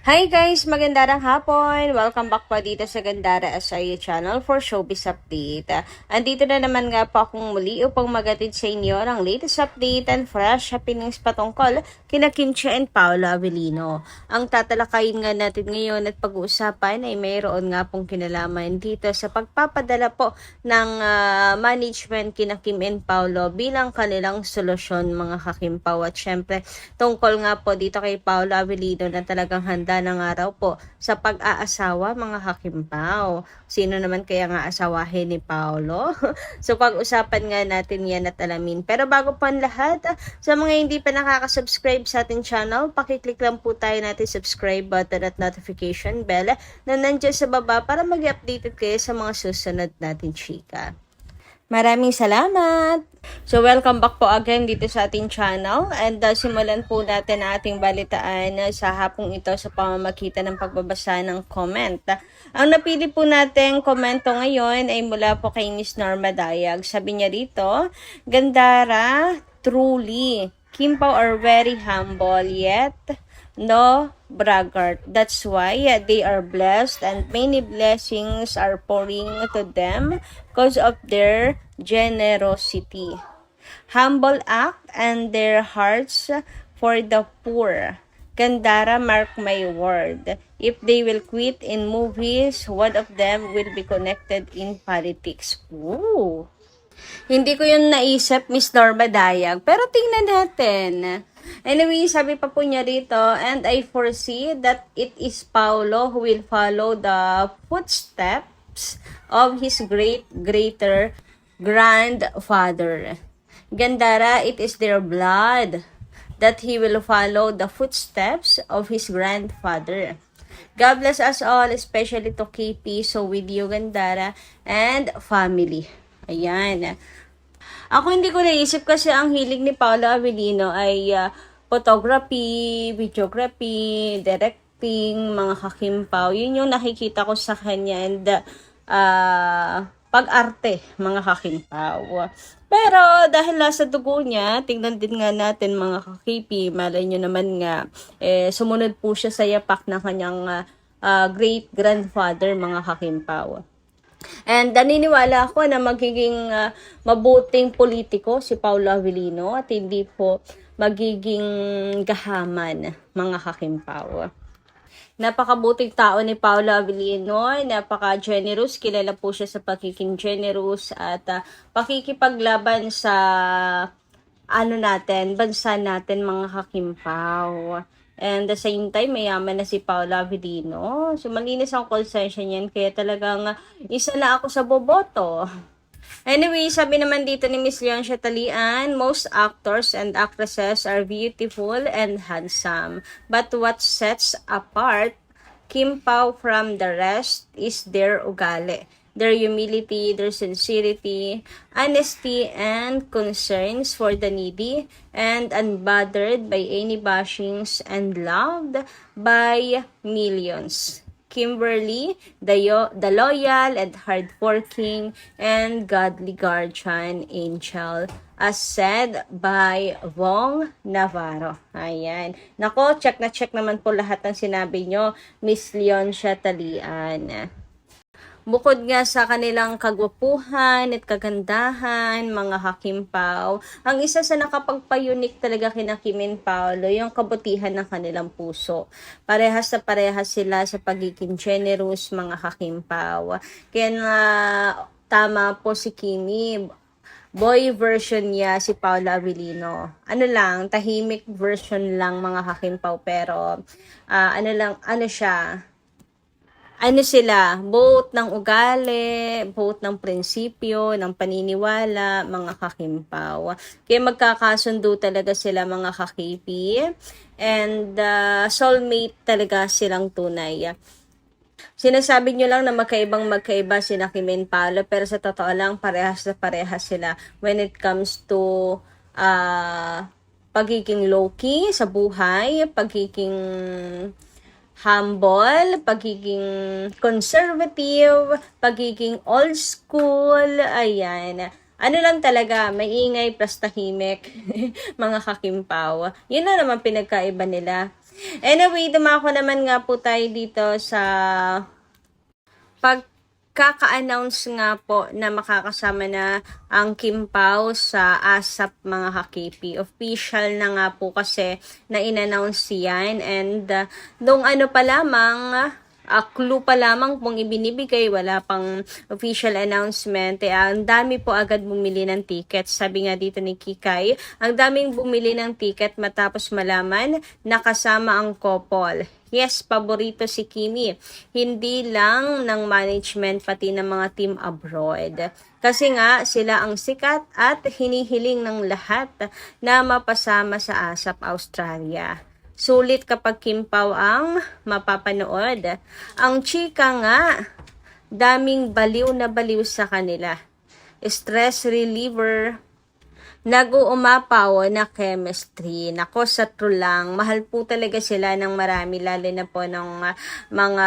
Hi guys! Magandang hapon! Welcome back po dito sa Gandara SIU channel for Showbiz Update. Andito na naman nga po akong muli upang magatid sa inyo ng latest update and fresh happenings patungkol kina Kim Chiu and Paolo Avellino. Ang tatalakayin nga natin ngayon at pag-uusapan ay mayroon nga pong kinalaman dito sa pagpapadala po ng management kina Kim and Paolo bilang kanilang solusyon mga kakimpaw. At syempre tungkol nga po dito kay Paolo Avellino na talagang handa ng araw po sa pag-aasawa mga kakimpaw. Sino naman kaya nga asawahin ni Paolo? So pag-usapan nga natin yan at alamin. Pero bago po ang lahat, sa mga hindi pa nakaka-subscribe sa ating channel, pakiclick lang po tayo natin subscribe button at notification bell na nandiyan sa baba para mag-updated kayo sa mga susunod natin chika. Maraming salamat! So welcome back po again dito sa ating channel and simulan po natin ating balitaan sa hapong ito sa pamamagitan ng pagbabasa ng comment. Ang napili po nating komento ngayon ay mula po kay Miss Norma Dayag. Sabi niya dito, Gandara, truly, Kim Pao are very humble yet no braggart. That's why they are blessed and many blessings are pouring to them because of their generosity. Humble act and their hearts for the poor. Gandara, mark my word. If they will quit in movies, one of them will be connected in politics. Ooh. Hindi ko yun naisip, Miss Norma Dayag. Pero tingnan natin. Anyway, sabi pa po niya rito, and I foresee that it is Paolo who will follow the footsteps of his greater grandfather. Gandara, it is their blood that he will follow the footsteps of his grandfather. God bless us all, especially to KP, so with you, Gandara, and family. Ayan. Ako hindi ko naisip kasi ang hilig ni Paolo Avellino ay photography, videography, directing, mga kakimpaw. Yun yung nakikita ko sa kanya and pag-arte, mga kakimpaw. Pero dahil nasa dugo niya, tingnan din nga natin mga kakipi, malay nyo naman nga, sumunod po siya sa yapak ng kanyang great-grandfather, mga kakimpaw. And naniniwala ako na magiging mabuting politiko si Paolo Avellino at hindi po magiging gahaman, mga kakimpaw. Napakabuting tao ni Paolo Avellino, napaka-generous, kilala po siya sa pagiging generous at pakikipaglaban sa bansa natin mga kakimpaw. And the same time, mayaman na si Paolo Avellino. So, malinis ang konsensya niyan. Kaya talagang isa na ako sa boboto. Anyway, sabi naman dito ni Miss Leoncia Talian, most actors and actresses are beautiful and handsome. But what sets apart Kim Pao from the rest is their ugali. Their humility, their sincerity, honesty, and concerns for the needy, and unbothered by any bashings and loved by millions. Kimberly, the loyal and hardworking and godly guardian angel, as said by Vong Navarro. Ayan. Nako, check na check naman po lahat ng sinabi nyo, Miss Leoncia Talian. Bukod nga sa kanilang kagwapuhan at kagandahan, mga kakimpaw, ang isa sa nakapagpayunik talaga kina Kim and Paolo, yung kabutihan ng kanilang puso. Parehas na parehas sila sa pagiging generous, mga kakimpaw. Kaya na tama po si Kimi, boy version niya si Paolo Avellino. Ano lang, tahimik version lang mga kakimpaw, pero sila, both ng ugali, both ng prinsipyo, ng paniniwala, mga kakimpaw. Kaya magkakasundo talaga sila mga kakipi. And soulmate talaga silang tunay. Sinasabi nyo lang na magkaiba sina Kim and Paolo, pero sa totoo lang, parehas na parehas sila when it comes to pagiging low-key sa buhay, pagiging humble, pagiging conservative, pagiging old school, ayan. Ano lang talaga, maingay plus tahimik, mga kakimpaw. Yun na naman pinagkaiba nila. Anyway, dumako naman nga po tayo dito sa pagkaka-announce nga po na makakasama na ang Kim Pao sa ASAP mga ka-KP. Official na nga po kasi na in-announce yan, and nung ano pa lamang, clue pa lamang pong ibinibigay, wala pang official announcement. Ang dami po agad bumili ng ticket. Sabi nga dito ni Kikay, ang daming bumili ng ticket matapos malaman na kasama ang couple. Yes, paborito si Kimi. Hindi lang ng management, pati ng mga team abroad. Kasi nga, sila ang sikat at hinihiling ng lahat na mapasama sa ASAP Australia. Sulit kapag Kim Pao ang mapapanood. Ang chika nga, daming baliw na baliw sa kanila. Stress reliever, nag-uumapaw na chemistry. Nako, sa true lang, mahal po talaga sila ng marami, lalo na po ng mga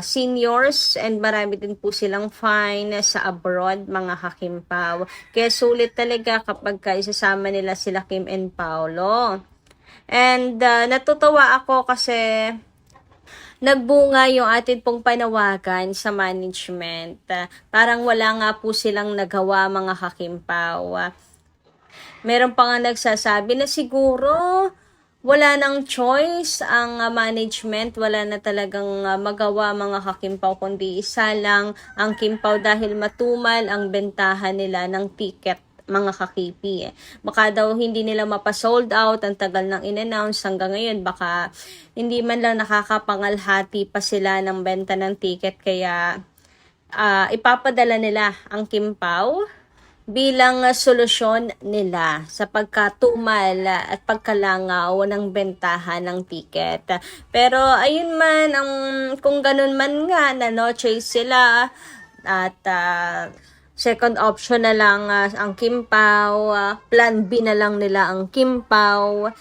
seniors, and marami din po silang fine sa abroad, mga kakimpaw. Kaya sulit talaga kapag isasama nila sila Kim and Paolo. And natutuwa ako kasi nagbunga yung atin pong panawagan sa management. Parang wala nga po silang nagawa, mga kakimpaw. Meron pa nga nagsasabi na siguro wala nang choice ang management, wala na talagang magawa, mga kakimpaw, kundi isa lang ang Kimpaw dahil matumal ang bentahan nila ng ticket, mga kakipi. Baka daw hindi nila mapasold out, ang tagal nang in-announce hanggang ngayon, baka hindi man lang nakakapangalhati pa sila ng benta ng ticket, kaya ipapadala nila ang Kimpaw bilang solusyon nila sa pagkatumal at pagkalangaw ng bentahan ng ticket. Pero ayun man, kung ganun man nga, na no choice sila at second option na lang ang Kimpaw, plan B na lang nila ang Kimpaw,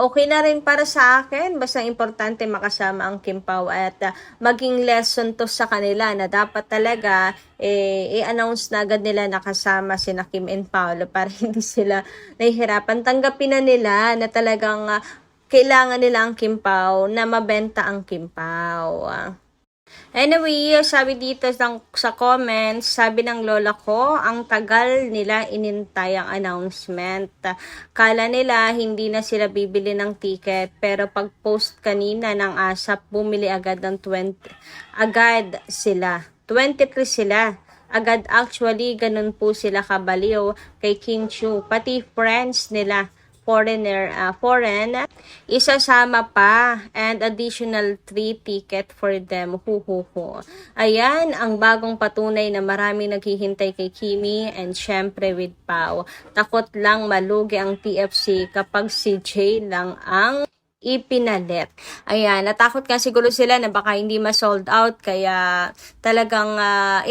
okay na rin para sa akin. Basta importante makasama ang Kimpaw at maging lesson to sa kanila na dapat talaga i-announce na agad nila nakasama sina Kim and Paolo para hindi sila nahihirapan. Tanggapin na nila na talagang kailangan nila ang Kimpaw, na mabenta ang Kimpaw. Anyway, sabi dito sa comments, sabi ng lola ko, ang tagal nila inintay ang announcement. Kala nila hindi na sila bibili ng ticket, pero pag post kanina ng ASAP, bumili agad ng 20. Agad sila. 23 sila. Agad, actually, ganun po sila kabaliw kay King Chu. Pati friends nila, foreign, isasama pa, and additional 3 ticket for them. Ayan, ang bagong patunay na maraming naghihintay kay Kimi, and syempre with Pao. Takot lang malugi ang TFC kapag si Jay lang ang ipinalit. Ayan, natakot nga siguro sila na baka hindi ma-sold out, kaya talagang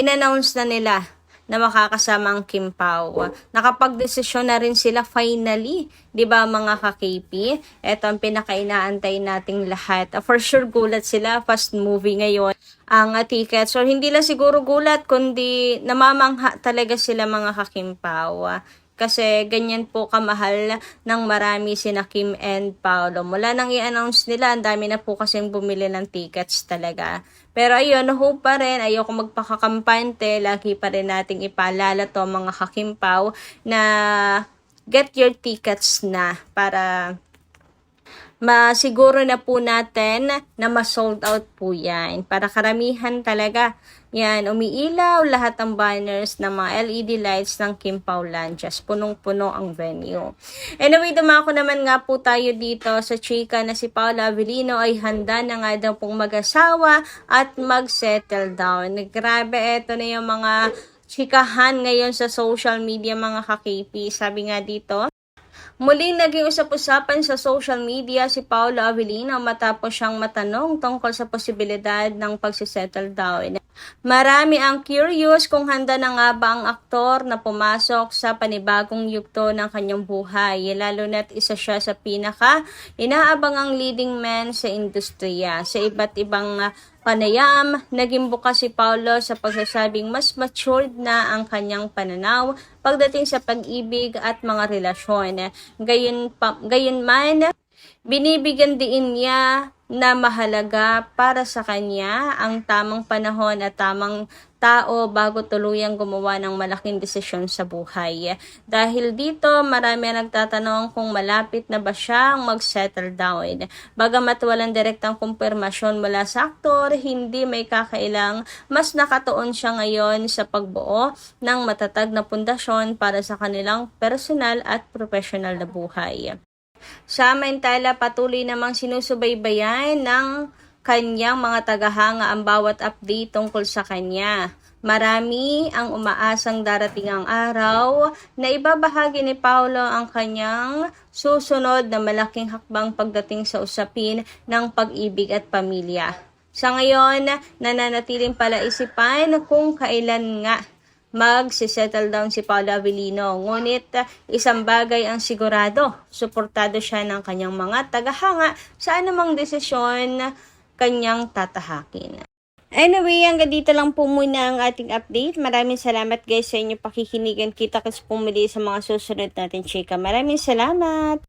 in-announce na nila na makakasama ang Kimpaw. Nakapag-desisyon na rin sila finally, 'di ba mga ka-KP? Ito ang pinaka-inaantay nating lahat. For sure gulat sila, fast movie ngayon ang tickets. So hindi lang siguro gulat, kundi namamangha talaga sila, mga ka-Kimpaw. Kasi ganyan po kamahal ng marami sina Kim and Paolo. Mula nang i-announce nila, ang dami na po kasing bumili ng tickets talaga. Pero ayun, hope pa rin, ayoko magpakakampante, lagi pa rin nating ipaalala to, mga kakimpaw, na get your tickets na para masiguro na po natin na ma-sold out po yan. Para karamihan talaga. Yan, umiilaw lahat ng banners ng mga LED lights ng Kimpaw Lanchas. Punong-puno ang venue. Anyway, dumako naman nga po tayo dito sa chika na si Paula Avellino ay handa na nga daw pong mag-asawa at mag-settle down. Grabe, eto na yung mga chikahan ngayon sa social media, mga ka-KP. Sabi nga dito, muling naging usap-usapan sa social media si Paula Avellino matapos siyang matanong tungkol sa posibilidad ng pagsisettle down. Marami ang curious kung handa na nga ba ang aktor na pumasok sa panibagong yugto ng kanyang buhay, lalo na't isa siya sa inaabangang leading man sa industriya. Sa iba't ibang panayam, naging bukas si Paulo sa pagsasabing mas matured na ang kanyang pananaw pagdating sa pag-ibig at mga relasyon. Gayunman, Binibigyan din niya na mahalaga para sa kanya ang tamang panahon at tamang tao bago tuluyang gumawa ng malaking desisyon sa buhay. Dahil dito, marami ang nagtatanong kung malapit na ba siyang mag-settle down. Bagamat walang direktang kumpirmasyon mula sa aktor, hindi may kakailang mas nakatuon siya ngayon sa pagbuo ng matatag na pundasyon para sa kanilang personal at professional na buhay. Samantala, patuloy namang sinusubaybayan ng kanyang mga tagahanga ang bawat update tungkol sa kanya. Marami ang umaasang darating ang araw na ibabahagi ni Paolo ang kanyang susunod na malaking hakbang pagdating sa usapin ng pag-ibig at pamilya. Sa ngayon, nananatiling palaisipan kung kailan nga mag-settle down si Paolo Avellino. Ngunit isang bagay ang sigurado, suportado siya ng kanyang mga tagahanga sa anumang desisyon kanyang tatahakin. Anyway, hanggang dito lang po muna ang ating update. Maraming salamat guys sa inyong pakikinigan. Kita-kits po muli sa mga susunod natin chika. Maraming salamat!